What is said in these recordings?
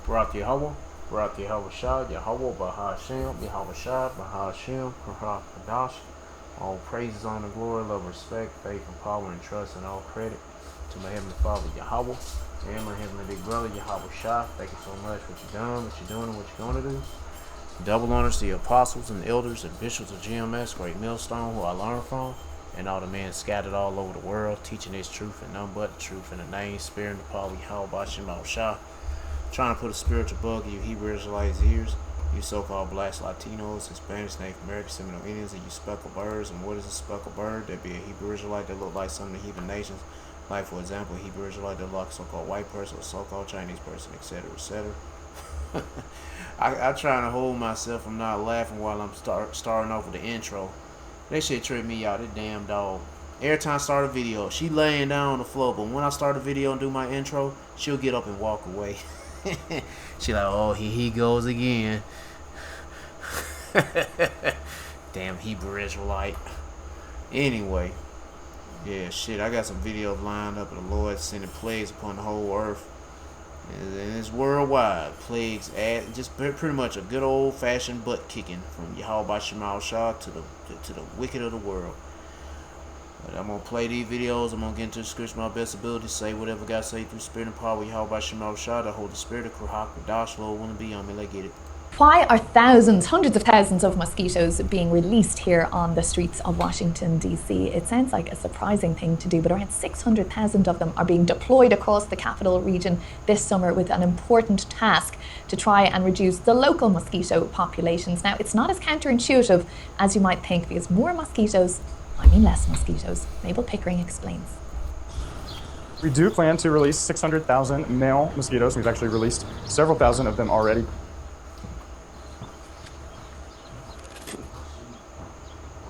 Barak Yahweh, Barak Yahweh Shah, Yahweh Bahashem, Yahweh Shah, Bahashem, Barak Kadash. All praises, honor, glory, love, respect, faith, and power, and trust, and all credit to my Heavenly Father, Yahweh, and my Heavenly Big Brother, Yahweh Shah. Thank you so much for what you've done, what you're doing, and what you're going to do. Double honors to the apostles and elders and bishops of GMS, Great Millstone, who I learned from, and all the men scattered all over the world, teaching this truth and none but the truth in the name, spirit, and the power of Yahweh Bashim Shah. Trying to put a spiritual bug in you Hebrew Israelites' ears, you so-called blacks, Latinos, Hispanics, Native Americans, Seminole Indians, and you speckled birds. And what is a speckled bird? That'd be a Hebrew Israelite that look like some of the heathen nations. Like, for example, a Hebrew Israelite that look like a so-called white person or so-called Chinese person, etc., etc. I try to hold myself from not laughing while I'm starting off with the intro. That shit trip me out, that damn dog. Every time I start a video, she laying down on the floor, but when I start a video and do my intro, she'll get up and walk away. She like, oh, here he goes again. Damn Hebrew Israelite. Anyway, yeah, shit, I got some videos lined up, and the Lord sending plagues upon the whole earth. And it's worldwide. Plagues add just pretty much a good old-fashioned butt kicking from Yahweh Shemal Shah to the wicked of the world. But I'm gonna play these videos. I'm gonna get into the scripture my best ability, say whatever God say through spirit and power. Yahweh Shemal Shah, the Holy Spirit of Kruhak Kadash, Lord, wanna be on me. Let's get it. Why are thousands, hundreds of thousands of mosquitoes being released here on the streets of Washington, D.C.? It sounds like a surprising thing to do, but around 600,000 of them are being deployed across the capital region this summer with an important task to try and reduce the local mosquito populations. Now, it's not as counterintuitive as you might think, because more mosquitoes, I mean less mosquitoes. Mabel Pickering explains. We do plan to release 600,000 male mosquitoes. We've actually released several thousand of them already.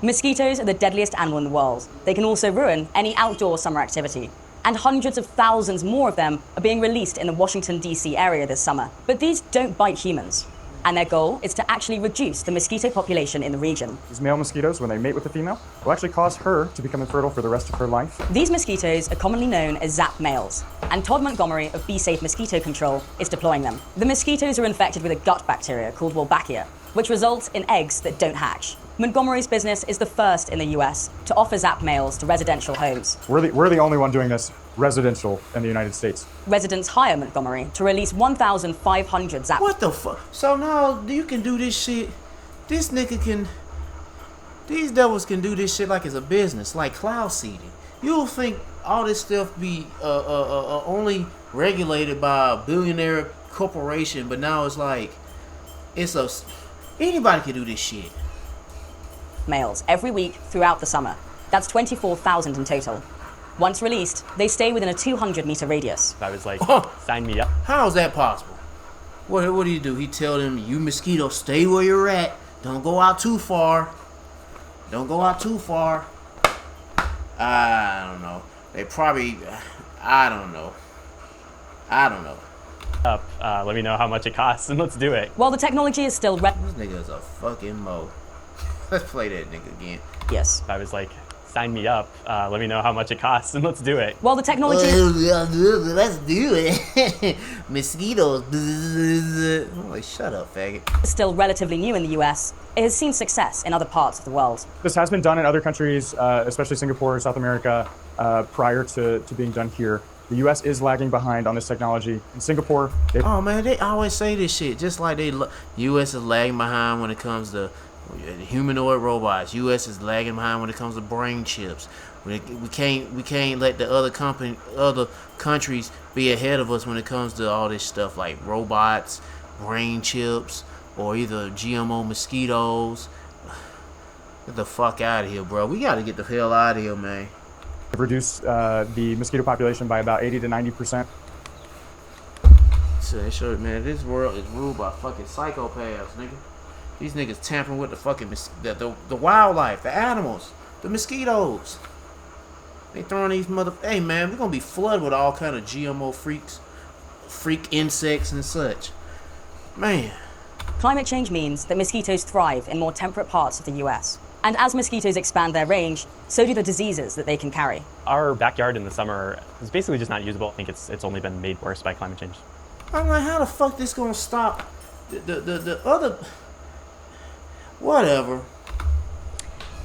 Mosquitoes are the deadliest animal in the world. They can also ruin any outdoor summer activity. And hundreds of thousands more of them are being released in the Washington, D.C. area this summer. But these don't bite humans. And their goal is to actually reduce the mosquito population in the region. These male mosquitoes, when they mate with the female, will actually cause her to become infertile for the rest of her life. These mosquitoes are commonly known as ZAP males, and Todd Montgomery of Be Safe Mosquito Control is deploying them. The mosquitoes are infected with a gut bacteria called Wolbachia, which results in eggs that don't hatch. Montgomery's business is the first in the US to offer ZAP males to residential homes. We're the only one doing this residential in the United States. Residents hire Montgomery to release 1,500 ZAP. What the fuck? So now you can do this shit. This nigga can. These devils can do this shit like it's a business, like cloud seeding. You'll think all this stuff be only regulated by a billionaire corporation, but now it's like anybody can do this shit. Males every week throughout the summer. That's 24,000 in total. Once released, they stay within a 200-meter radius. I was like, sign me up. How is that possible? What do you do? He tell them, you mosquitoes, stay where you're at. Don't go out too far. Don't go out too far. I don't know. They probably, I don't know. Let me know how much it costs and let's do it. While the technology is still This nigga's a fucking mo. Let's play that nigga again. yes. I was like, sign me up. Let me know how much it costs and let's do it. While the technology Let's do it. Mosquitoes. I'm like, shut up, faggot. is still relatively new in the US, it has seen success in other parts of the world. This has been done in other countries, especially Singapore, South America, prior to being done here. The U.S. is lagging behind on this technology. In Singapore, Oh man, they always say this shit. Just like U.S. is lagging behind when it comes to humanoid robots. U.S. is lagging behind when it comes to brain chips. We can't let the other countries be ahead of us when it comes to all this stuff like robots, brain chips, or either GMO mosquitoes. Get the fuck out of here, bro. We gotta get the hell out of here, man. they've reduced the mosquito population by about 80 to 90%. So they showed, man, this world is ruled by fucking psychopaths, nigga. These niggas tampering with the fucking the wildlife, the animals, the mosquitoes. They throwing these Hey man, we're gonna be flooded with all kind of GMO freak insects and such. Man. Climate change means that mosquitoes thrive in more temperate parts of the US. And as mosquitoes expand their range, so do the diseases that they can carry. Our backyard in the summer is basically just not usable. I think it's only been made worse by climate change. I'm like, how the fuck this gonna stop the other? Whatever.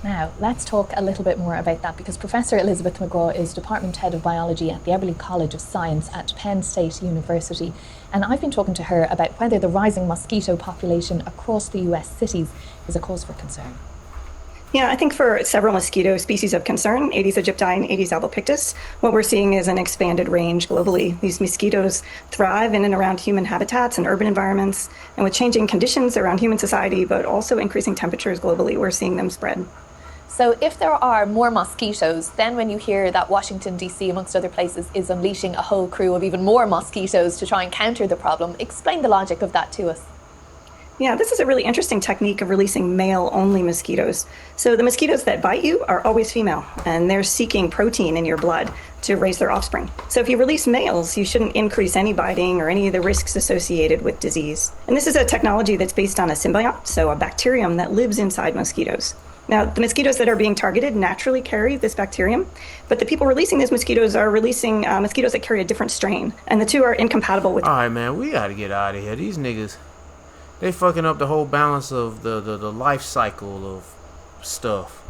Now, let's talk a little bit more about that because Professor Elizabeth McGraw is Department Head of Biology at the Eberly College of Science at Penn State University. And I've been talking to her about whether the rising mosquito population across the US cities is a cause for concern. Yeah, I think for several mosquito species of concern, Aedes aegypti and Aedes albopictus, what we're seeing is an expanded range globally. These mosquitoes thrive in and around human habitats and urban environments, and with changing conditions around human society, but also increasing temperatures globally, we're seeing them spread. So if there are more mosquitoes, then when you hear that Washington, D.C., amongst other places, is unleashing a whole crew of even more mosquitoes to try and counter the problem, explain the logic of that to us. Yeah, this is a really interesting technique of releasing male-only mosquitoes. So the mosquitoes that bite you are always female, and they're seeking protein in your blood to raise their offspring. So if you release males, you shouldn't increase any biting or any of the risks associated with disease. And this is a technology that's based on a symbiont, so a bacterium that lives inside mosquitoes. Now, the mosquitoes that are being targeted naturally carry this bacterium, but the people releasing these mosquitoes are releasing mosquitoes that carry a different strain, and the two are incompatible with. All right, man, we gotta get out of here. These niggas, they fucking up the whole balance of the life cycle of stuff.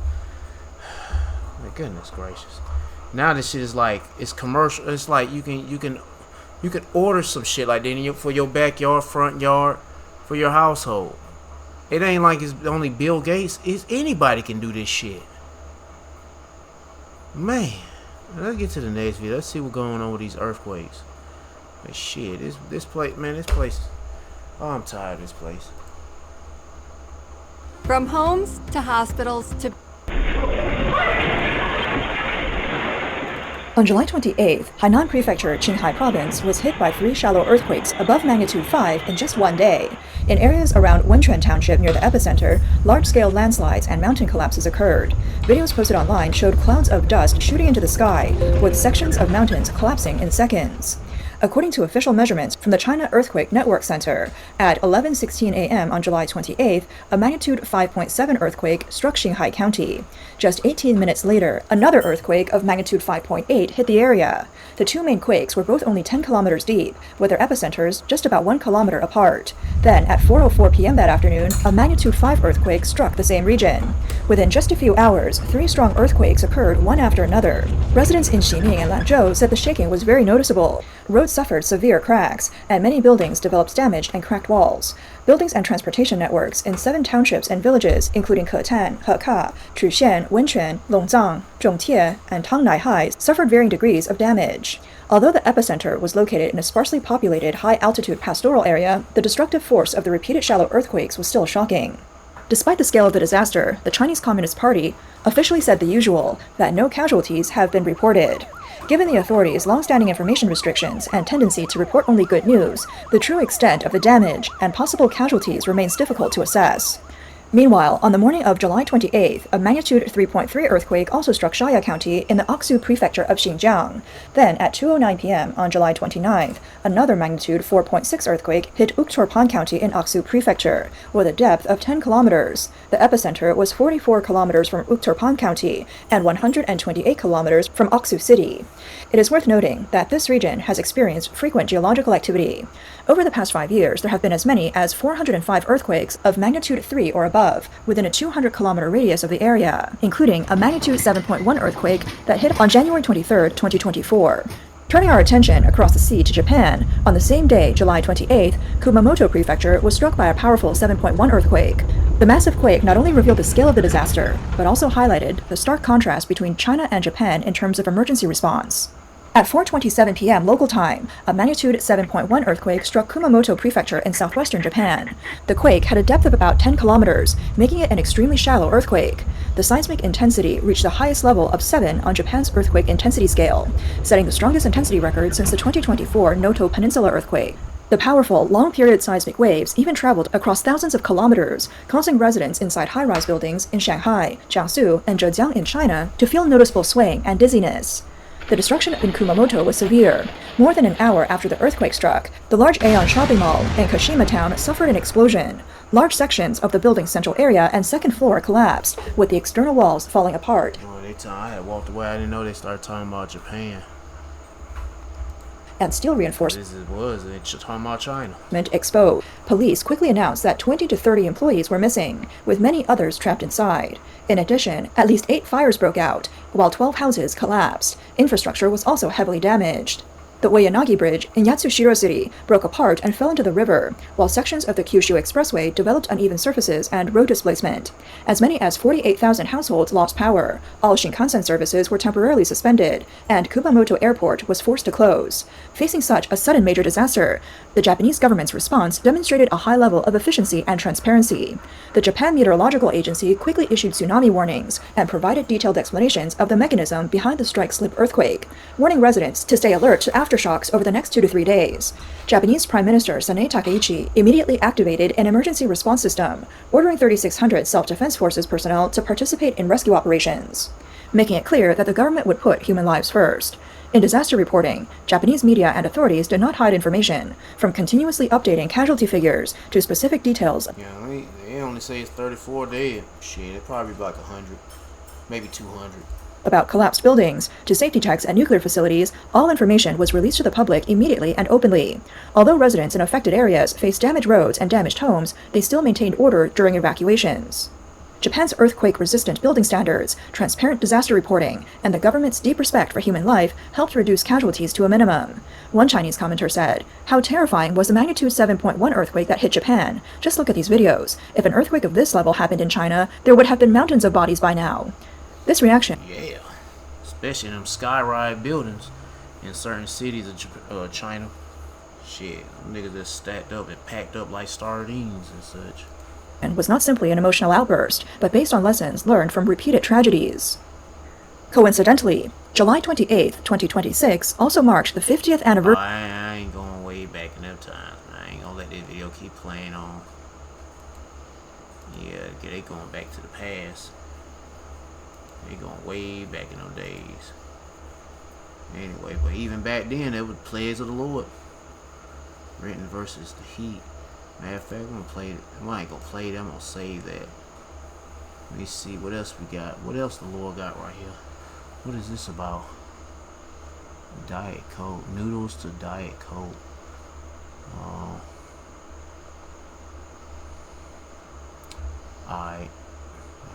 My goodness gracious. Now this shit is like, it's commercial. It's like you can order some shit like that for your backyard, front yard, for your household. It ain't like it's only Bill Gates. It's anybody can do this shit. Man, let's get to the next video. Let's see what's going on with these earthquakes. But shit, this place, man, this place. Oh, I'm tired of this place. From homes to hospitals to... On July 28th, Hainan Prefecture, Qinghai Province was hit by 3 shallow earthquakes above magnitude 5 in just one day. In areas around Wenquan Township near the epicenter, large-scale landslides and mountain collapses occurred. Videos posted online showed clouds of dust shooting into the sky, with sections of mountains collapsing in seconds. According to official measurements from the China Earthquake Network Center, at 11:16 a.m. on July 28th, a magnitude 5.7 earthquake struck Qinghai County. Just 18 minutes later, another earthquake of magnitude 5.8 hit the area. The two main quakes were both only 10 kilometers deep, with their epicenters just about 1 kilometer apart. Then, at 4:04 p.m. that afternoon, a magnitude 5 earthquake struck the same region. Within just a few hours, 3 strong earthquakes occurred one after another. Residents in Xining and Lanzhou said the shaking was very noticeable. Roads suffered severe cracks, and many buildings developed damaged and cracked walls. Buildings and transportation networks in 7 townships and villages, including Ketan, Heka, Chuxian, Wenquan, Longzang, Zhongtie, and Tangnaihai, suffered varying degrees of damage. Although the epicenter was located in a sparsely populated, high-altitude pastoral area, the destructive force of the repeated shallow earthquakes was still shocking. Despite the scale of the disaster, the Chinese Communist Party officially said the usual, that no casualties have been reported. Given the authorities' long-standing information restrictions and tendency to report only good news, the true extent of the damage and possible casualties remains difficult to assess. Meanwhile, on the morning of July 28th, a magnitude 3.3 earthquake also struck Shaya County in the Aksu Prefecture of Xinjiang. Then, at 2:09 p.m. on July 29th, another magnitude 4.6 earthquake hit Uktorpan County in Aksu Prefecture, with a depth of 10 kilometers. The epicenter was 44 kilometers from Uktorpan County and 128 kilometers from Aksu City. It is worth noting that this region has experienced frequent geological activity. Over the past 5 years, there have been as many as 405 earthquakes of magnitude 3 or above within a 200-kilometer radius of the area, including a magnitude 7.1 earthquake that hit on January 23, 2024. Turning our attention across the sea to Japan, on the same day, July 28th, Kumamoto Prefecture was struck by a powerful 7.1 earthquake. The massive quake not only revealed the scale of the disaster, but also highlighted the stark contrast between China and Japan in terms of emergency response. At 4:27 p.m. local time, a magnitude 7.1 earthquake struck Kumamoto Prefecture in southwestern Japan. The quake had a depth of about 10 kilometers, making it an extremely shallow earthquake. The seismic intensity reached the highest level of 7 on Japan's earthquake intensity scale, setting the strongest intensity record since the 2024 Noto Peninsula earthquake. The powerful, long-period seismic waves even traveled across thousands of kilometers, causing residents inside high-rise buildings in Shanghai, Jiangsu, and Zhejiang in China to feel noticeable swaying and dizziness. The destruction in Kumamoto was severe. More than an hour after the earthquake struck, the large Aeon shopping mall in Kashima town suffered an explosion. Large sections of the building's central area and second floor collapsed, with the external walls falling apart. I had walked away. I didn't know they started talking about Japan. and steel reinforcement This was in Chitama, China. exposed. Police quickly announced that 20 to 30 employees were missing, with many others trapped inside. In addition, at least 8 fires broke out, while 12 houses collapsed. Infrastructure was also heavily damaged. The Oyanagi Bridge in Yatsushiro City broke apart and fell into the river, while sections of the Kyushu Expressway developed uneven surfaces and road displacement. As many as 48,000 households lost power, all Shinkansen services were temporarily suspended, and Kumamoto Airport was forced to close. Facing such a sudden major disaster, the Japanese government's response demonstrated a high level of efficiency and transparency. The Japan Meteorological Agency quickly issued tsunami warnings and provided detailed explanations of the mechanism behind the strike-slip earthquake, warning residents to stay alert to aftershocks over the next 2 to 3 days. Japanese Prime Minister Sanae Takaichi immediately activated an emergency response system, ordering 3,600 self-defense forces personnel to participate in rescue operations, making it clear that the government would put human lives first. In disaster reporting, Japanese media and authorities did not hide information, from continuously updating casualty figures to specific details. Yeah, they only say it's 34 dead. Shit, it probably be like 100, maybe 200. About collapsed buildings to safety checks at nuclear facilities, all information was released to the public immediately and openly. Although residents in affected areas faced damaged roads and damaged homes, they still maintained order during evacuations. Japan's earthquake-resistant building standards, transparent disaster reporting, and the government's deep respect for human life helped reduce casualties to a minimum. One Chinese commenter said, "How terrifying was the magnitude 7.1 earthquake that hit Japan? Just look at these videos. If an earthquake of this level happened in China, there would have been mountains of bodies by now." This reaction, Yeah, especially in them skyrise buildings in certain cities of China. Shit, them niggas just stacked up and packed up like sardines and such. and was not simply an emotional outburst, but based on lessons learned from repeated tragedies. Coincidentally, July 28, 2026 also marked the 50th anniversary. I ain't going way back in them times. I ain't gonna let this video keep playing on. Yeah, they going back to the past. They going way back in them days. Anyway, but even back then, it was Plagues of the Lord. Renton versus the Heat. Matter of fact, I'm gonna play it. I ain't gonna play it. I'm gonna save that. Let me see what else we got. What else the Lord got right here? What is this about? Diet Coke. Noodles to Diet Coke. Alright.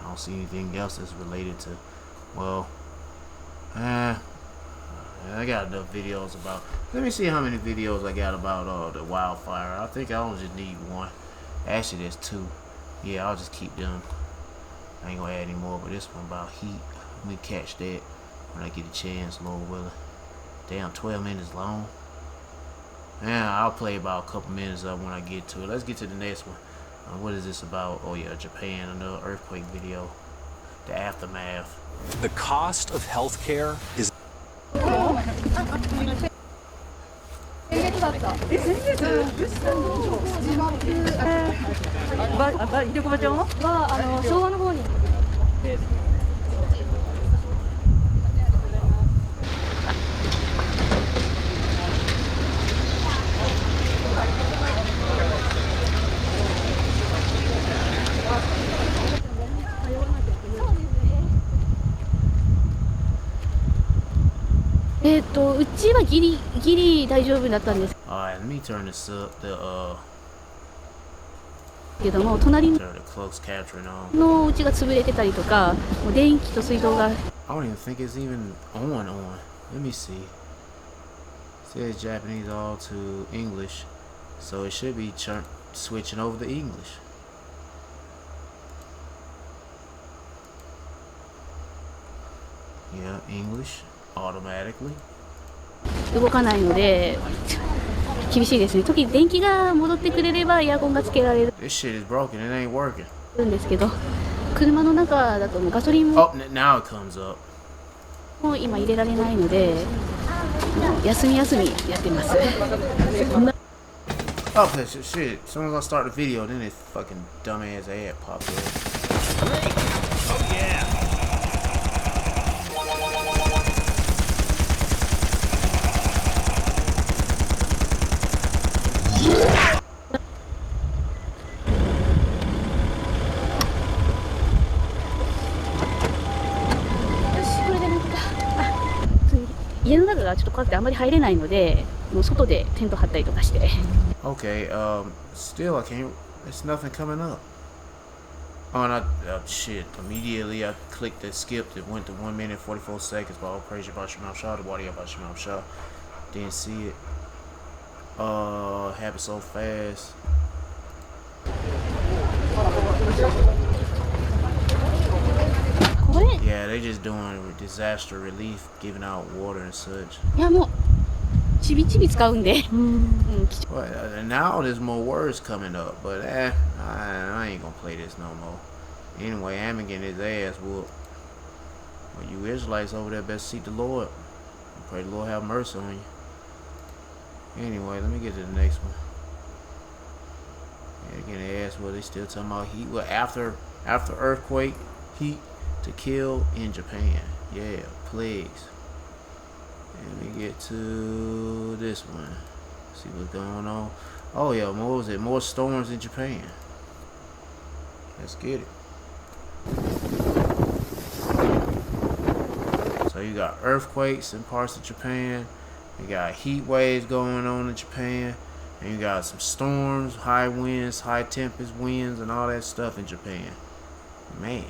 I don't see anything else that's related to, well, I got enough videos about. Let me see how many videos I got about the wildfire. I think I only just need one. Actually, there's 2. Yeah, I'll just keep them. I ain't gonna add any more. But this one about heat. Let me catch that when I get a chance, Lord willing. Damn, 12 minutes long. Yeah, I'll play about a couple minutes of when I get to it. Let's get to the next one. What is this about? Oh yeah, Japan. Another earthquake video. The aftermath. The cost of healthcare is. Alright, let me turn this up. The けども隣 turn the close capturing on. の家が潰れてたりとか、もう電気と水道が I don't even think it's even on. Let me see. It says Japanese all to English, so it should be switching over to English. Yeah, English automatically. 動かないので厳しいですね。時々電気が戻ってくれればエアコンがつけられる This shit is broken. It ain't working. んですけど、車の中だともうガソリンも Oh, now it comes up. もう今入れられないので、もう休み休みやってます。 Oh, shit. As soon as I start the video, then this fucking dumbass ad pops up. Oh, yeah. Ah, 家の中がちょっと怖くてあんまり入れないので。もう外でテント張ったりとかして。Okay, still I can't, there's nothing coming up. Oh, and shit, immediately I clicked that skipped, it went to 1 minute 44 seconds, but all praise about Shemam Shah, the body about Shemam Shah. Didn't see it. Happened so fast. Yeah, they just doing disaster relief, giving out water and such. いやもうちびちび使うんで。Well, now there's more words coming up, but I ain't gonna play this no more. Anyway, Ammon getting his ass whooped. Well, you Israelites over there best seek the Lord. Pray the Lord have mercy on you. Anyway, let me get to the next one. Yeah, getting their ass whooped. They still talking about heat. Well, after earthquake, heat to kill in Japan. Yeah, plagues. And we get to this one. See what's going on. Oh yeah, more storms in Japan. Let's get it. So you got earthquakes in parts of Japan. You got heat waves going on in Japan. And you got some storms, high winds, high tempest winds, and all that stuff in Japan. Man.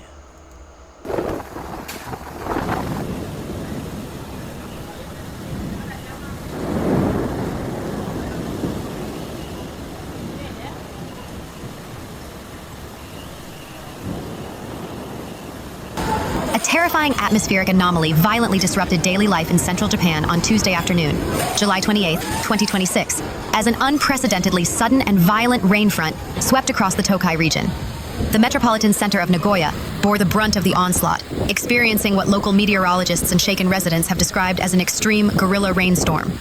A terrifying atmospheric anomaly violently disrupted daily life in central Japan on Tuesday afternoon, July 28, 2026, as an unprecedentedly sudden and violent rain front swept across the Tokai region. The metropolitan center of Nagoya bore the brunt of the onslaught, experiencing what local meteorologists and Shaken residents have described as an extreme guerrilla rainstorm.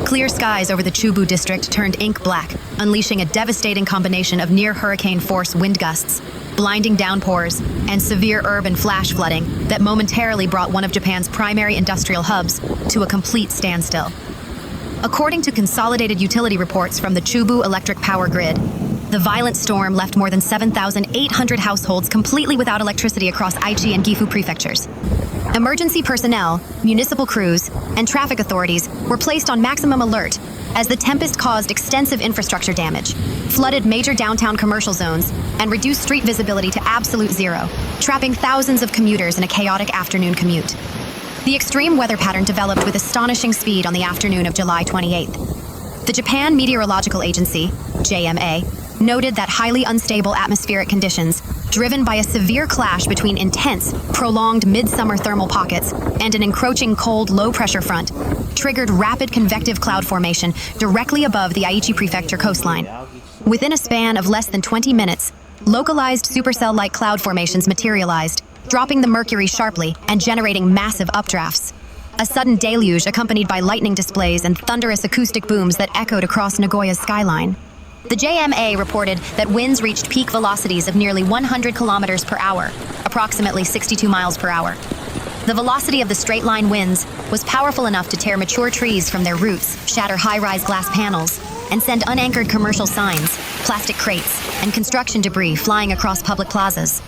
Clear skies over the Chubu district turned ink black, unleashing a devastating combination of near-hurricane force wind gusts, blinding downpours, and severe urban flash flooding that momentarily brought one of Japan's primary industrial hubs to a complete standstill. According to consolidated utility reports from the Chubu electric power grid, the violent storm left more than 7,800 households completely without electricity across Aichi and Gifu prefectures. Emergency personnel, municipal crews, and traffic authorities were placed on maximum alert as the tempest caused extensive infrastructure damage, flooded major downtown commercial zones, and reduced street visibility to absolute zero, trapping thousands of commuters in a chaotic afternoon commute. The extreme weather pattern developed with astonishing speed on the afternoon of July 28th. The Japan Meteorological Agency, JMA, noted that highly unstable atmospheric conditions, driven by a severe clash between intense, prolonged midsummer thermal pockets and an encroaching cold, low-pressure front, triggered rapid convective cloud formation directly above the Aichi Prefecture coastline. Within a span of less than 20 minutes, localized supercell-like cloud formations materialized, dropping the mercury sharply and generating massive updrafts. A sudden deluge accompanied by lightning displays and thunderous acoustic booms that echoed across Nagoya's skyline. The JMA reported that winds reached peak velocities of nearly 100 kilometers per hour, approximately 62 miles per hour. The velocity of the straight-line winds was powerful enough to tear mature trees from their roots, shatter high-rise glass panels, and send unanchored commercial signs, plastic crates, and construction debris flying across public plazas.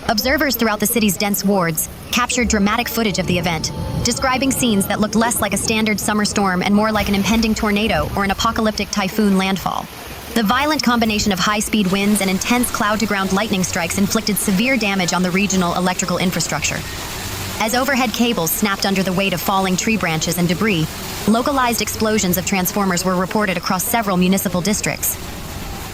Observers throughout the city's dense wards captured dramatic footage of the event, describing scenes that looked less like a standard summer storm and more like an impending tornado or an apocalyptic typhoon landfall. The violent combination of high-speed winds and intense cloud-to-ground lightning strikes inflicted severe damage on the regional electrical infrastructure. As overhead cables snapped under the weight of falling tree branches and debris, localized explosions of transformers were reported across several municipal districts.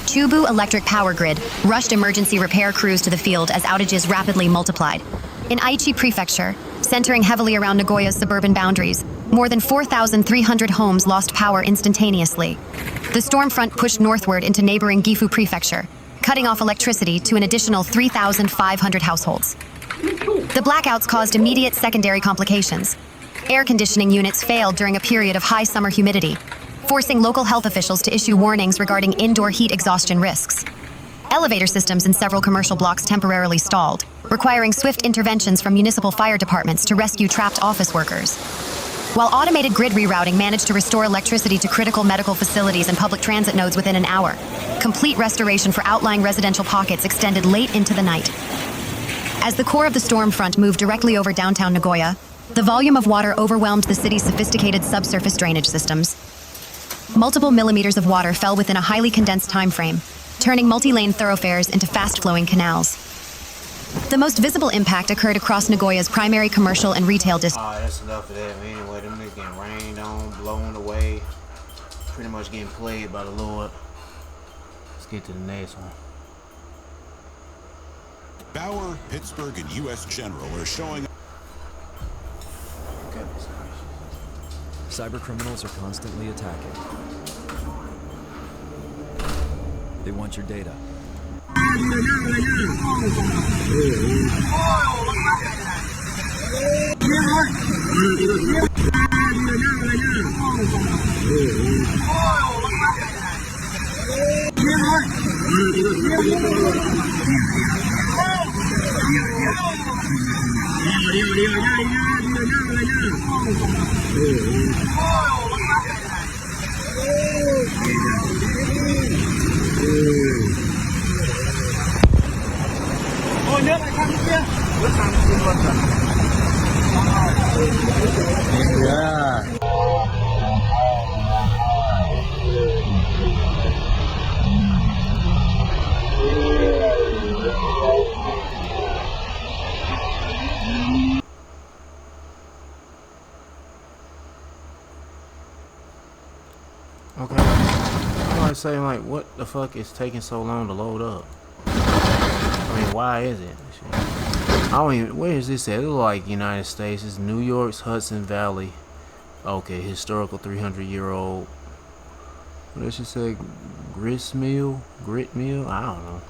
Chubu Electric Power Grid rushed emergency repair crews to the field as outages rapidly multiplied. In Aichi Prefecture, centering heavily around Nagoya's suburban boundaries, more than 4,300 homes lost power instantaneously. The storm front pushed northward into neighboring Gifu Prefecture, cutting off electricity to an additional 3,500 households. The blackouts caused immediate secondary complications. Air conditioning units failed during a period of high summer humidity, forcing local health officials to issue warnings regarding indoor heat exhaustion risks. Elevator systems in several commercial blocks temporarily stalled, requiring swift interventions from municipal fire departments to rescue trapped office workers. While automated grid rerouting managed to restore electricity to critical medical facilities and public transit nodes within an hour, complete restoration for outlying residential pockets extended late into the night. As the core of the storm front moved directly over downtown Nagoya, the volume of water overwhelmed the city's sophisticated subsurface drainage systems. multiple millimeters of water fell within a highly condensed time frame, turning multi-lane thoroughfares into fast-flowing canals. The most visible impact occurred across Nagoya's primary commercial and retail district. That's enough of that. Anyway, them niggas getting rained on, blown away, pretty much getting played by the Lord. Let's get to the next one. Bauer, Pittsburgh, and U.S. General are showing. Cybercriminals are constantly attacking. They want your data. Okay. I might say, like, what the fuck is taking so long to load up? I mean, why is it? I don't even, where is this at? It look like United States. It's New York's Hudson Valley. Okay, historical 300-year-old. What did she say? Grit mill? I don't know.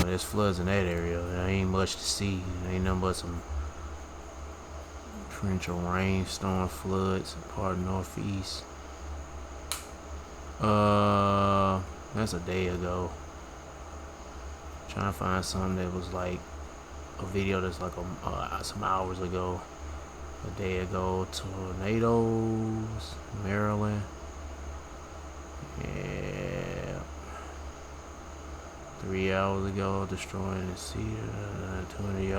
There's floods in that area. There ain't much to see. There ain't nothing but some torrential rainstorm floods, part of northeast. That's a day ago. Trying to find something that was like a video that's like some hours ago. A day ago. Tornadoes, Maryland. Yeah. 3 hours ago, destroying the cedar.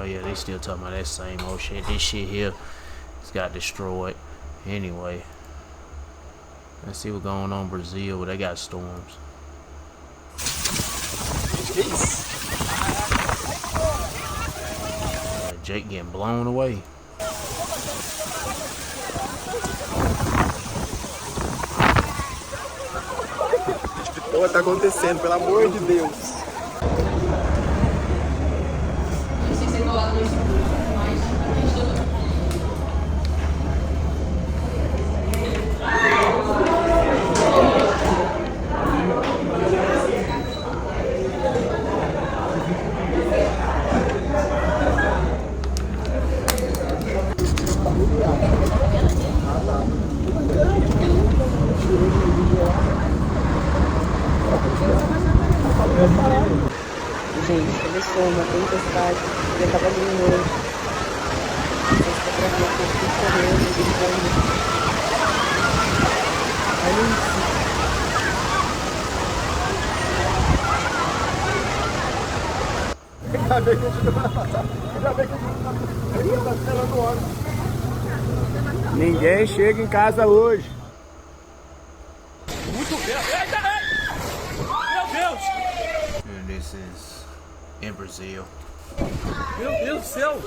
Yeah, they still talking about that same old shit. This shit here, it's got destroyed. Anyway, let's see what's going on in Brazil, where they got storms. Jake getting blown away. O que tá acontecendo, pelo amor de Deus? Gente, começou uma tempestade, já tava vindo hoje. Sexta-feira eu fui correndo, gritando. Olha isso. Ainda bem que a gente tá esperando hora. Ninguém chega em casa hoje. Muito bem. Meu Deus! And this is in Brazil. Meu Deus do céu!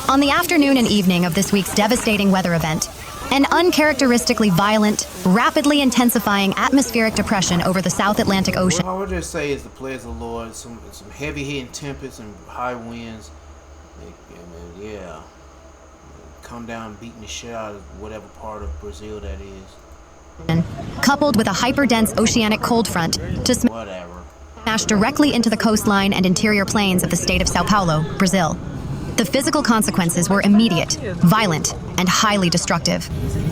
On the afternoon and evening of this week's devastating weather event, an uncharacteristically violent, rapidly intensifying atmospheric depression over the South Atlantic Ocean. Well, I would just say is the pleasure of the Lord, some heavy-hitting tempests and high winds. Yeah, come down beating the shit out of whatever part of Brazil that is. Coupled with a hyper-dense oceanic cold front to smash directly into the coastline and interior plains of the state of Sao Paulo, Brazil. The physical consequences were immediate, violent, and highly destructive.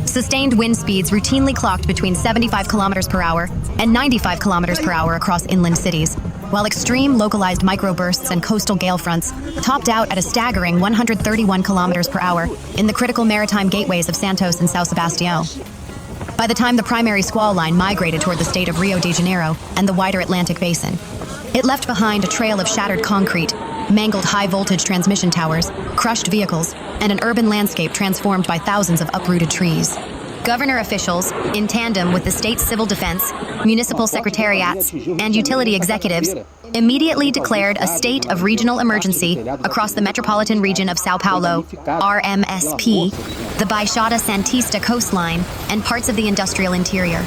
Sustained wind speeds routinely clocked between 75 kilometers per hour and 95 kilometers per hour across inland cities, while extreme localized microbursts and coastal gale fronts topped out at a staggering 131 kilometers per hour in the critical maritime gateways of Santos and São Sebastião. By the time the primary squall line migrated toward the state of Rio de Janeiro and the wider Atlantic basin, it left behind a trail of shattered concrete, mangled high-voltage transmission towers, crushed vehicles, and an urban landscape transformed by thousands of uprooted trees. Governor officials, in tandem with the state's civil defense, municipal secretariats, and utility executives, immediately declared a state of regional emergency across the metropolitan region of Sao Paulo, RMSP, the Baixada Santista coastline, and parts of the industrial interior.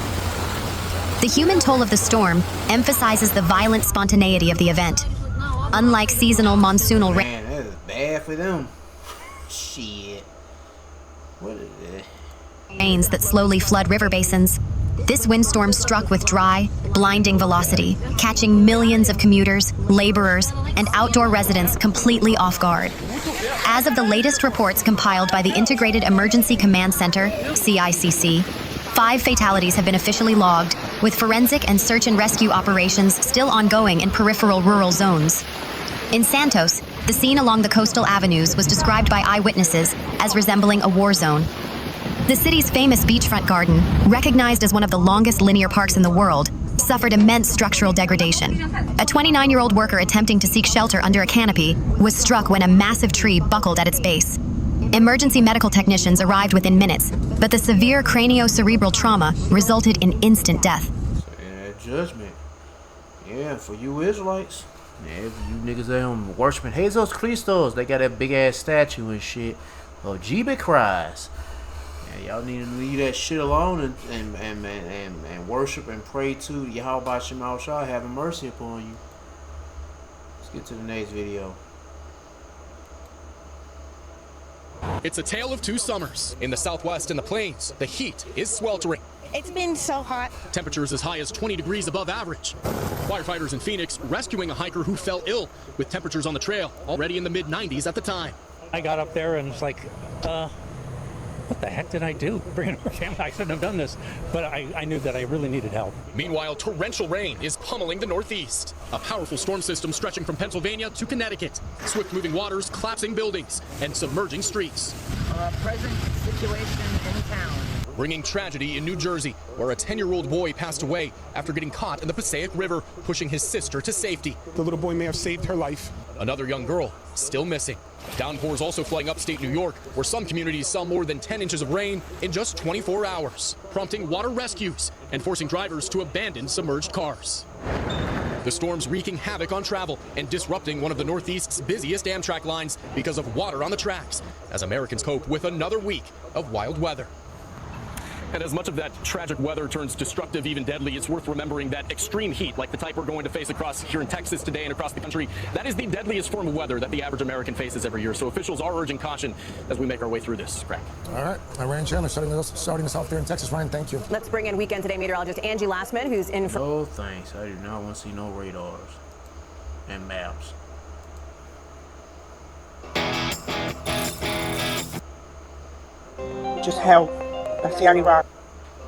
The human toll of the storm emphasizes the violent spontaneity of the event. Unlike seasonal monsoonal rain, Man, that is bad for them. Shit. What is it? Rains that slowly flood river basins. This windstorm struck with dry, blinding velocity, catching millions of commuters, laborers, and outdoor residents completely off guard. As of the latest reports compiled by the Integrated Emergency Command Center, CICC, 5 fatalities have been officially logged, with forensic and search and rescue operations still ongoing in peripheral rural zones. In Santos, the scene along the coastal avenues was described by eyewitnesses as resembling a war zone. The city's famous beachfront garden, recognized as one of the longest linear parks in the world, suffered immense structural degradation. A 29-year-old worker attempting to seek shelter under a canopy was struck when a massive tree buckled at its base. Emergency medical technicians arrived within minutes, but the severe craniocerebral trauma resulted in instant death. Yeah, judgment. Yeah, for you Israelites. Yeah, for you niggas that worshiping Jesus Christos, they got that big ass statue and shit of Jeebah Christ. Yeah, y'all need to leave that shit alone and worship and pray to Yahweh Shema Shah having mercy upon you. Let's get to the next video. It's a tale of 2 summers. In the southwest and the plains, the heat is sweltering. It's been so hot. Temperatures as high as 20 degrees above average. Firefighters in Phoenix rescuing a hiker who fell ill, with temperatures on the trail already in the mid-90s at the time. I got up there and it's like, what the heck did I do? Bringing our family, I shouldn't have done this, but I knew that I really needed help. Meanwhile, torrential rain is pummeling the Northeast. A powerful storm system stretching from Pennsylvania to Connecticut. Swift-moving waters collapsing buildings and submerging streets. Present situation in town. Bringing tragedy in New Jersey, where a 10-year-old boy passed away after getting caught in the Passaic River, pushing his sister to safety. The little boy may have saved her life. Another young girl still missing. Downpours also flooding upstate New York, where some communities saw more than 10 inches of rain in just 24 hours, prompting water rescues and forcing drivers to abandon submerged cars. The storm's wreaking havoc on travel and disrupting one of the Northeast's busiest Amtrak lines because of water on the tracks, as Americans cope with another week of wild weather. And as much of that tragic weather turns destructive, even deadly, it's worth remembering that extreme heat, like the type we're going to face across here in Texas today and across the country, that is the deadliest form of weather that the average American faces every year. So officials are urging caution as we make our way through this. Craig. All right. Ryan Chandler starting us off there in Texas. Ryan, thank you. Let's bring in Weekend Today meteorologist Angie Lassman, who's in for... No thanks. I do not want to see no radars and maps. Just hell. That's the only way I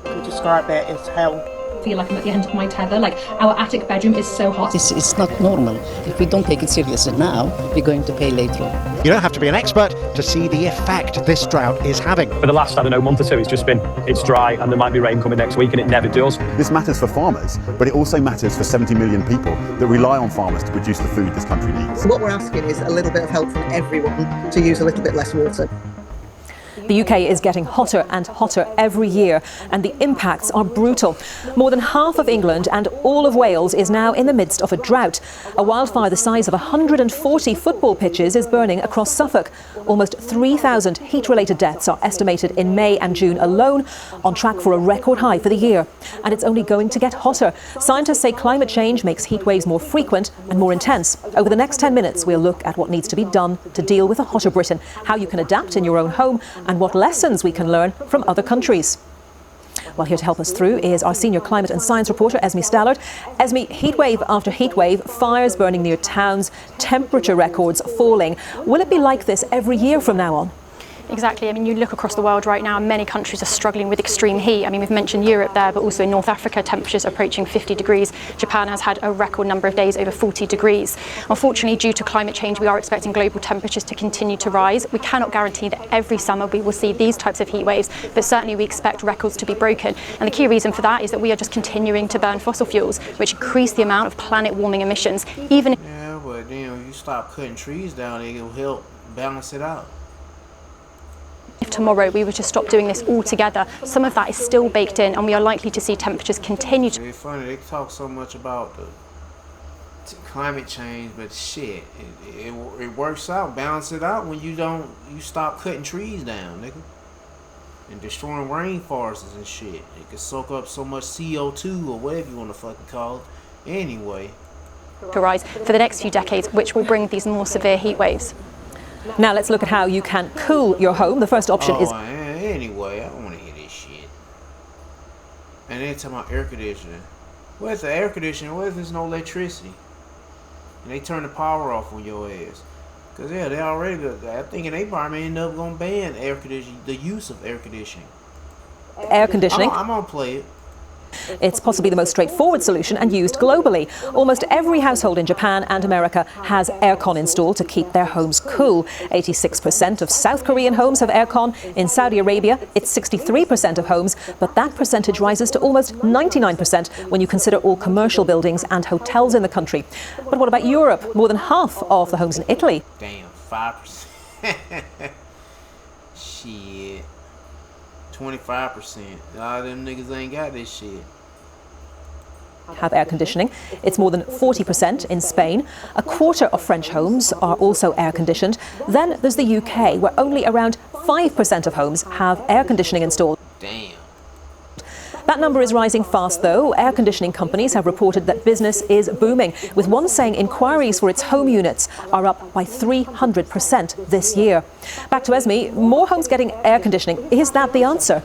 can describe it, is hell. I feel like I'm at the end of my tether. Like, our attic bedroom is so hot. It's not normal. If we don't take it seriously now, we're going to pay later on. You don't have to be an expert to see the effect this drought is having. For the last, month or two, it's dry and there might be rain coming next week, and it never does. This matters for farmers, but it also matters for 70 million people that rely on farmers to produce the food this country needs. What we're asking is a little bit of help from everyone to use a little bit less water. The UK is getting hotter and hotter every year, and the impacts are brutal. More than half of England and all of Wales is now in the midst of a drought. A wildfire the size of 140 football pitches is burning across Suffolk. Almost 3,000 heat-related deaths are estimated in May and June alone, on track for a record high for the year. And it's only going to get hotter. Scientists say climate change makes heat waves more frequent and more intense. Over the next 10 minutes, we'll look at what needs to be done to deal with a hotter Britain, how you can adapt in your own home, and what lessons we can learn from other countries. Well, here to help us through is our senior climate and science reporter, Esme Stallard. Esme, heatwave after heatwave, fires burning near towns, temperature records falling. Will it be like this every year from now on? Exactly. I mean, you look across the world right now, many countries are struggling with extreme heat. I mean, we've mentioned Europe there, but also in North Africa, temperatures approaching 50 degrees. Japan has had a record number of days over 40 degrees. Unfortunately, due to climate change, we are expecting global temperatures to continue to rise. We cannot guarantee that every summer we will see these types of heat waves, but certainly we expect records to be broken. And the key reason for that is that we are just continuing to burn fossil fuels, which increase the amount of planet warming emissions. Yeah, but you stop cutting trees down, it will help balance it out. If tomorrow we were to stop doing this altogether, some of that is still baked in, and we are likely to see temperatures continue to... It's funny, they talk so much about the climate change, but shit, it works out, balance it out when you stop cutting trees down, nigga. And destroying rainforests and shit. It can soak up so much CO2 or whatever you want to fucking call it. Anyway. ...to rise for the next few decades, which will bring these more severe heat waves. Now let's look at how you can cool your home. The first option is... Anyway, I don't want to hear this shit. And then talking about air conditioning. What if the air conditioning, what if there's no electricity? And they turn the power off on your ass? Because, yeah, they already, I think they probably end up going to ban air conditioning, the use of air conditioning. Air conditioning. I'm going to play it. It's possibly the most straightforward solution and used globally. Almost every household in Japan and America has aircon installed to keep their homes cool. 86% of South Korean homes have aircon. In Saudi Arabia, it's 63% of homes, but that percentage rises to almost 99% when you consider all commercial buildings and hotels in the country. But what about Europe? More than half of the homes in Italy. Damn, 5%. Shit. 25%. A lot of them niggas ain't got this shit. Have air conditioning. It's more than 40% in Spain. A quarter of French homes are also air conditioned. Then there's the UK, where only around 5% of homes have air conditioning installed. Damn. That number is rising fast, though. Air conditioning companies have reported that business is booming, with one saying inquiries for its home units are up by 300% this year. Back to Esme, more homes getting air conditioning. Is that the answer?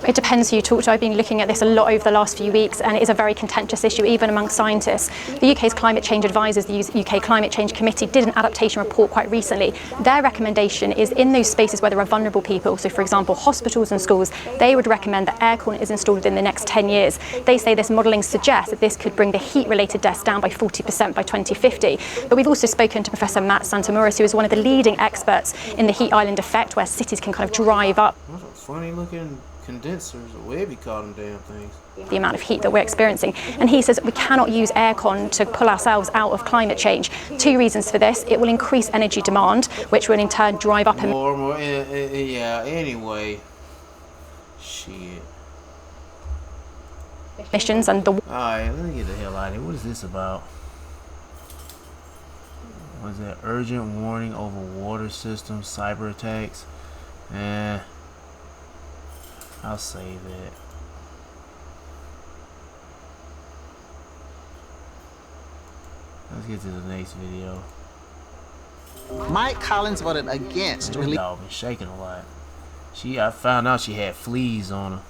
It depends who you talk to. I've been looking at this a lot over the last few weeks, and it is a very contentious issue, even among scientists. The UK's climate change advisors, the UK Climate Change Committee, did an adaptation report quite recently. Their recommendation is in those spaces where there are vulnerable people, so for example hospitals and schools, they would recommend that aircon is installed within the next 10 years. They say this modelling suggests that this could bring the heat-related deaths down by 40% by 2050. But we've also spoken to Professor Matt Santamuris, who is one of the leading experts in the heat island effect, where cities can kind of drive up. Funny looking condensers, or whatever you call them damn things. The amount of heat that we're experiencing. And he says we cannot use aircon to pull ourselves out of climate change. Two reasons for this. It will increase energy demand, which will in turn drive up... More, yeah, anyway. Shit. Emissions and the... Alright, let me get the hell out of here. What is this about? What is that? Urgent warning over water system cyber attacks? I'll save it. Let's get to the next video. Mike Collins voted against This dog been shaking a lot. I found out she had fleas on her.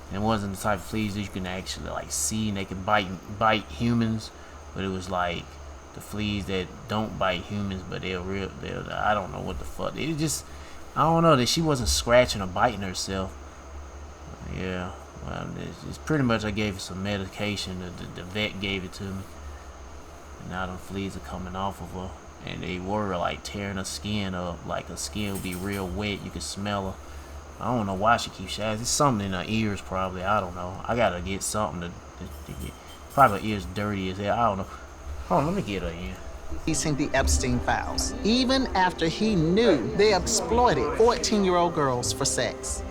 And it wasn't the type of fleas that you can actually like see, and they can bite humans, but it was like the fleas that don't bite humans, but they're I don't know what the fuck. It just, I don't know, that she wasn't scratching or biting herself. Yeah, well, it's pretty much, I gave her some medication. The vet gave it to me. And now the fleas are coming off of her. And they were like tearing her skin up. Like her skin would be real wet. You could smell her. I don't know why she keeps shouting. It's something in her ears probably. I don't know. I gotta get something to get. Probably her ears dirty as hell. I don't know. Hold on, let me get her in. releasing the Epstein files, even after he knew they exploited 14-year-old girls for sex.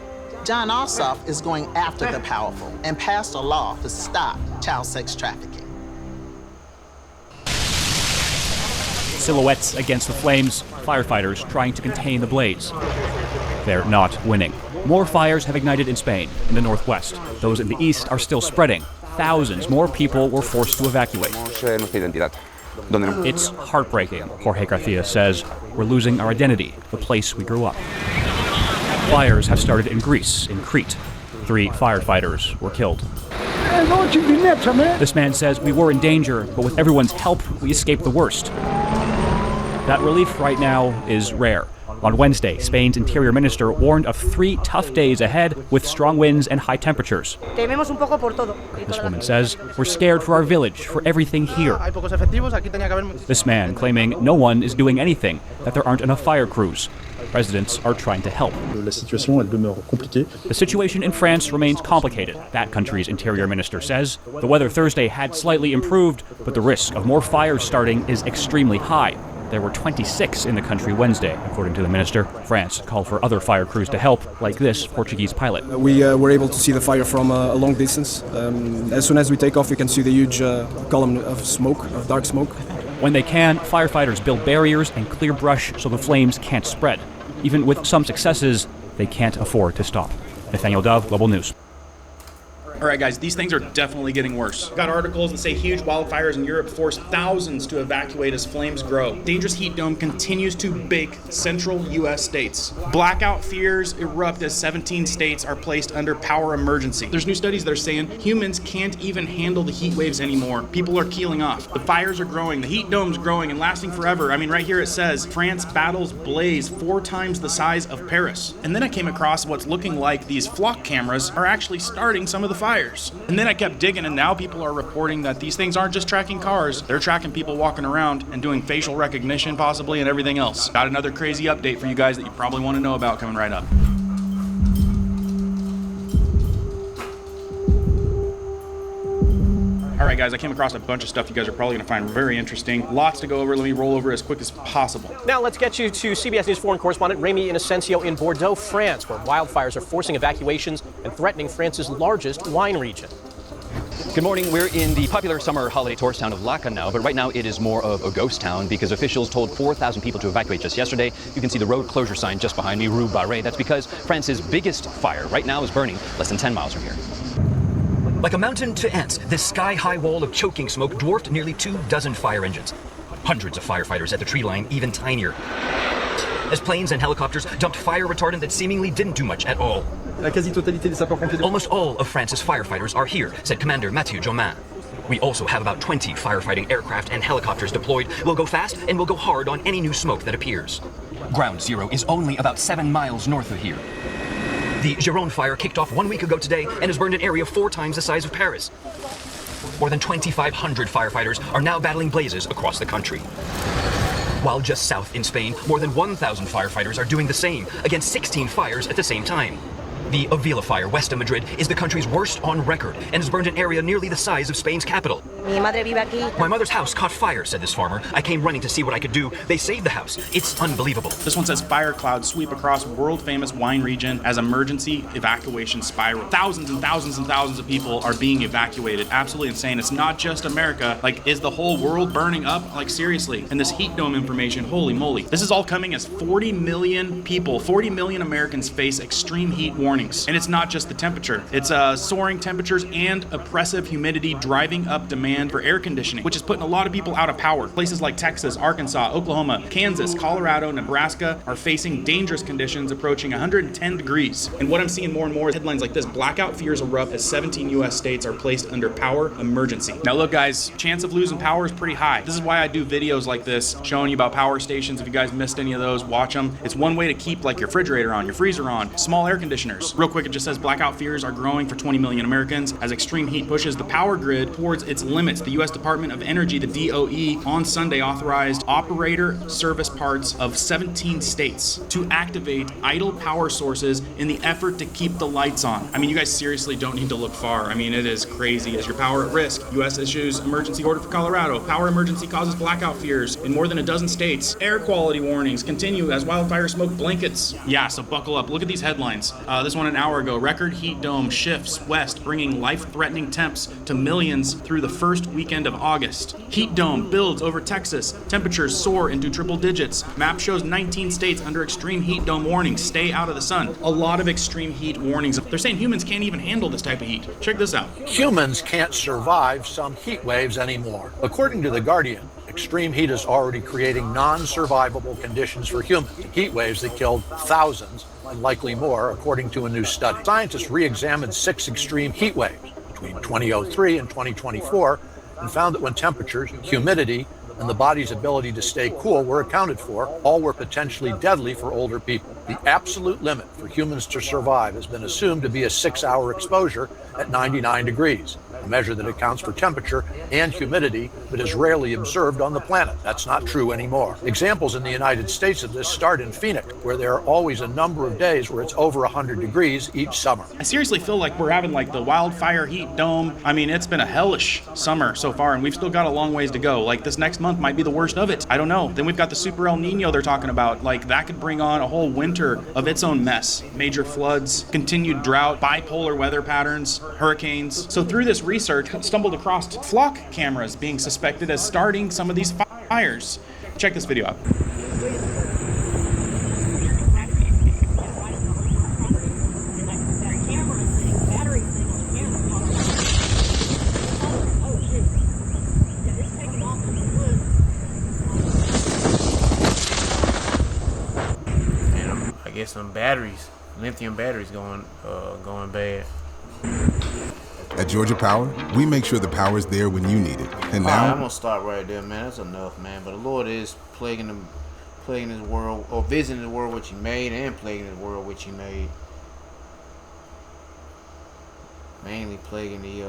John Ossoff is going after the powerful and passed a law to stop child sex trafficking. Silhouettes against the flames, firefighters trying to contain the blaze. They're not winning. More fires have ignited in Spain, in the northwest. Those in the east are still spreading. Thousands more people were forced to evacuate. It's heartbreaking, Jorge Garcia says. We're losing our identity, the place we grew up. Fires have started in Greece, in Crete. 3 firefighters were killed. This man says we were in danger, but with everyone's help, we escaped the worst. That relief right now is rare. On Wednesday, Spain's interior minister warned of 3 tough days ahead with strong winds and high temperatures. This woman says, "We're scared for our village, for everything here." This man claiming no one is doing anything, that there aren't enough fire crews. Residents are trying to help. The situation in France remains complicated, that country's interior minister says. The weather Thursday had slightly improved, but the risk of more fires starting is extremely high. There were 26 in the country Wednesday, according to the minister. France called for other fire crews to help, like this Portuguese pilot. We were able to see the fire from a long distance. As soon as we take off, we can see the huge column of smoke, of dark smoke. When they can, firefighters build barriers and clear brush so the flames can't spread. Even with some successes, they can't afford to stop. Nathaniel Dove, Global News. All right, guys, these things are definitely getting worse. Got articles that say huge wildfires in Europe force thousands to evacuate as flames grow. Dangerous heat dome continues to bake central U.S. states. Blackout fears erupt as 17 states are placed under power emergency. There's new studies that are saying humans can't even handle the heat waves anymore. People are keeling off. The fires are growing. The heat dome's growing and lasting forever. I mean, right here it says, France battles blaze 4 times the size of Paris. And then I came across what's looking like these flock cameras are actually starting some of the fires. And then I kept digging, and now people are reporting that these things aren't just tracking cars, they're tracking people walking around and doing facial recognition possibly and everything else. Got another crazy update for you guys that you probably want to know about coming right up. All right, guys, I came across a bunch of stuff you guys are probably going to find very interesting. Lots to go over. Let me roll over as quick as possible. Now let's get you to CBS News foreign correspondent Remy Inocencio in Bordeaux, France, where wildfires are forcing evacuations and threatening France's largest wine region. Good morning. We're in the popular summer holiday tourist town of Laeken now, but right now it is more of a ghost town because officials told 4,000 people to evacuate just yesterday. You can see the road closure sign just behind me, Rue Barré. That's because France's biggest fire right now is burning less than 10 miles from here. Like a mountain to ants, this sky-high wall of choking smoke dwarfed nearly 24 fire engines. Hundreds of firefighters at the tree line, even tinier. As planes and helicopters dumped fire retardant that seemingly didn't do much at all. Almost all of France's firefighters are here, said Commander Mathieu Jomain. We also have about 20 firefighting aircraft and helicopters deployed. We'll go fast and we'll go hard on any new smoke that appears. Ground Zero is only about 7 miles north of here. The Gironde fire kicked off 1 week ago today and has burned an area 4 times the size of Paris. More than 2,500 firefighters are now battling blazes across the country. While just south in Spain, more than 1,000 firefighters are doing the same against 16 fires at the same time. The Avila fire west of Madrid is the country's worst on record and has burned an area nearly the size of Spain's capital. My mother's house caught fire, said this farmer. I came running to see what I could do. They saved the house. It's unbelievable. This one says fire clouds sweep across world-famous wine region as emergency evacuation spiral. Thousands and thousands and thousands of people are being evacuated. Absolutely insane. It's not just America. Like, is the whole world burning up? Like, seriously. And this heat dome information, holy moly. This is all coming as 40 million people, 40 million Americans face extreme heat warnings. And it's not just the temperature. It's soaring temperatures and oppressive humidity driving up demand for air conditioning, which is putting a lot of people out of power. Places like Texas, Arkansas, Oklahoma, Kansas, Colorado, Nebraska are facing dangerous conditions approaching 110 degrees. And what I'm seeing more and more is headlines like this: blackout fears erupt as 17 U.S. states are placed under power emergency. Now look, guys, chance of losing power is pretty high. This is why I do videos like this showing you about power stations. If you guys missed any of those, watch them. It's one way to keep like your refrigerator on, your freezer on, small air conditioners. Real quick, it just says blackout fears are growing for 20 million Americans as extreme heat pushes the power grid towards its limits. The U.S. Department of Energy, the DOE, on Sunday authorized operator service parts of 17 states to activate idle power sources in the effort to keep the lights on. I mean, you guys seriously don't need to look far. I mean, it is crazy. Is your power at risk? U.S. issues emergency order for Colorado. Power emergency causes blackout fears in more than a dozen states. Air quality warnings continue as wildfire smoke blankets. Yeah, so buckle up. Look at these headlines. This one an hour ago. Record heat dome shifts west, bringing life-threatening temps to millions through the first weekend of August. Heat dome builds over Texas. Temperatures soar into triple digits. Map shows 19 states under extreme heat dome warnings. Stay out of the sun. A lot of extreme heat warnings. They're saying humans can't even handle this type of heat. Check this out. Humans can't survive some heat waves anymore. According to The Guardian, extreme heat is already creating non-survivable conditions for humans. Heat waves that killed thousands and likely more, according to a new study. Scientists re-examined 6 extreme heat waves between 2003 and 2024 and found that when temperatures, humidity, and the body's ability to stay cool were accounted for, all were potentially deadly for older people. The absolute limit for humans to survive has been assumed to be a 6-hour exposure at 99 degrees, a measure that accounts for temperature and humidity but is rarely observed on the planet. That's not true anymore. Examples in the United States of this start in Phoenix, where there are always a number of days where it's over 100 degrees each summer. I seriously feel like we're having like the wildfire heat dome. I mean, it's been a hellish summer so far, and we've still got a long ways to go. Like, this next month might be the worst of it. I don't know. Then we've got the Super El Nino they're talking about. Like, that could bring on a whole winter of its own mess. Major floods, continued drought, bipolar weather patterns, hurricanes. So through this research, I stumbled across flock cameras being suspected as starting some of these fires. Check this video out. I guess some batteries, lithium batteries going bad. At Georgia Power, we make sure the power is there when you need it. And now, I'm gonna stop right there, man. That's enough, man. But the Lord is plaguing this world, or visiting the world which He made, and plaguing the world which He made. Mainly plaguing the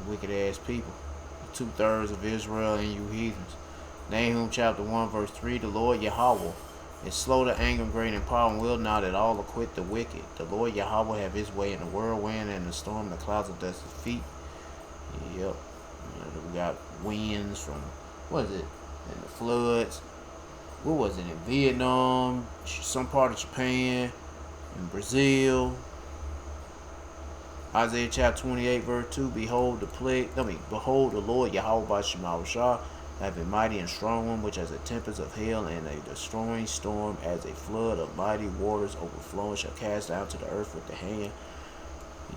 wicked ass people, the 2/3 of Israel and you heathens. Nahum chapter 1 verse 3: the Lord Yahweh is slow to anger, great in power, and will not at all acquit the wicked. The Lord Yahweh have His way in the whirlwind and the storm, the clouds of dust His feet. Yep. We got winds from, what is it? And the floods. What was it? In Vietnam, some part of Japan, in Brazil. Isaiah chapter 28 verse 2: behold the Lord Yahweh Ba'ashem Shah have a mighty and strong one, which as a tempest of hail and a destroying storm, as a flood of mighty waters overflowing, shall cast down to the earth with the hand.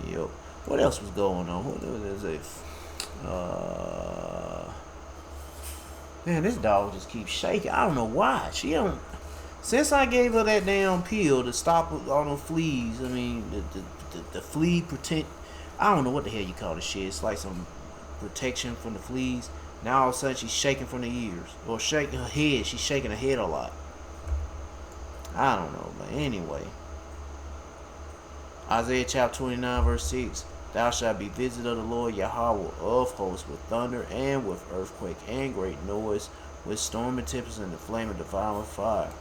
Yo, what else was going on? What was it? Man, this dog just keeps shaking. I don't know why. She don't. Since I gave her that damn pill to stop all those fleas, I mean, the flea I don't know what the hell you call this shit. It's like some protection from the fleas. Now all of a sudden she's shaking from the ears, or shaking her head. She's shaking her head a lot. I don't know, but anyway. Isaiah chapter 29 verse 6: thou shalt be visited of the Lord Yahweh of hosts with thunder and with earthquake and great noise, with storm and tempest and the flame of devouring fire.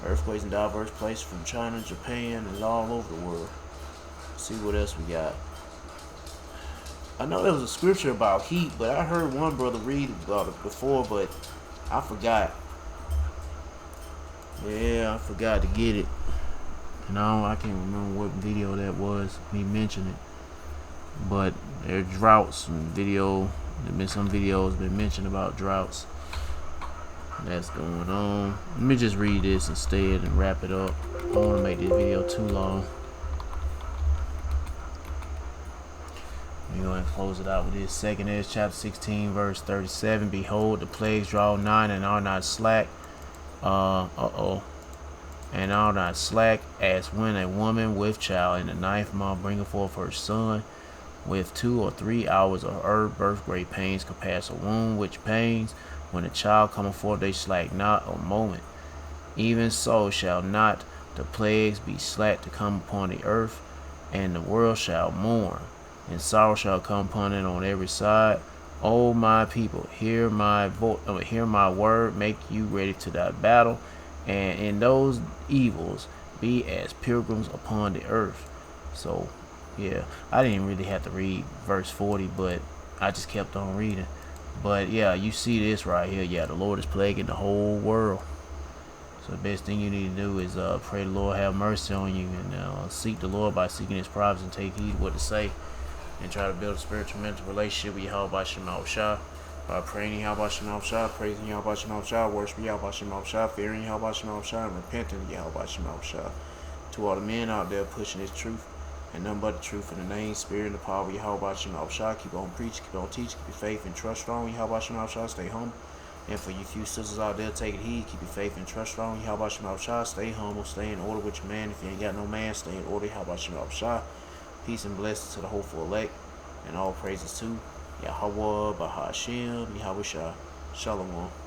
Earthquakes in diverse places from China, Japan, and all over the world. Let's see what else we got. I know there was a scripture about heat, but I heard one brother read about it before, but I forgot. Yeah, I forgot to get it. And I can't remember what video that was, me mentioning it. But there are droughts and video. There been some videos been mentioned about droughts. That's going on. Let me just read this instead and wrap it up. I don't want to make this video too long. We go and close it out with this. 2 Ezra chapter 16 verse 37: behold, the plagues draw nigh and are not slack. And are not slack, as when a woman with child in the 9th month bringeth forth her son, with 2 or 3 hours of her birth great pains compass a womb, which pains when a child cometh forth they slack not a moment. Even so shall not the plagues be slack to come upon the earth, and the world shall mourn, and sorrow shall come upon it on every side. O my people, hear my word, make you ready to thy battle, and in those evils be as pilgrims upon the earth. So yeah, I didn't really have to read verse 40, but I just kept on reading. But yeah, you see this right here. Yeah, the Lord is plaguing the whole world. So the best thing you need to do is pray the Lord have mercy on you, and seek the Lord by seeking His prophets, and take heed what to say, and try to build a spiritual mental relationship with Yahweh Ba'ashem Shah by praying Yahweh Ba'ashem Shah, praising Yahweh Ba'ashem Shah, worshiping Yahweh Ba'ashem Shah, fearing Yahweh Ba'ashem Shah, and repenting of Yahweh Ba'ashem Shah. To all the men out there pushing this truth and nothing but the truth, in the name, spirit, and the power of Yahweh Ba'ashem Shah, keep on preaching, keep on teaching, keep your faith and trust strong. Yahweh Ba'ashem Shah, stay humble. And for you few sisters out there, take it heed, keep your faith and trust strong. Yahweh Ba'ashem Shah, stay humble, stay in order with your man. If you ain't got no man, stay in order. Yahweh Ba'ashem Shah. Peace and blessings to the hopeful elect, and all praises to Yahweh Bahashim Yahushua Shalom.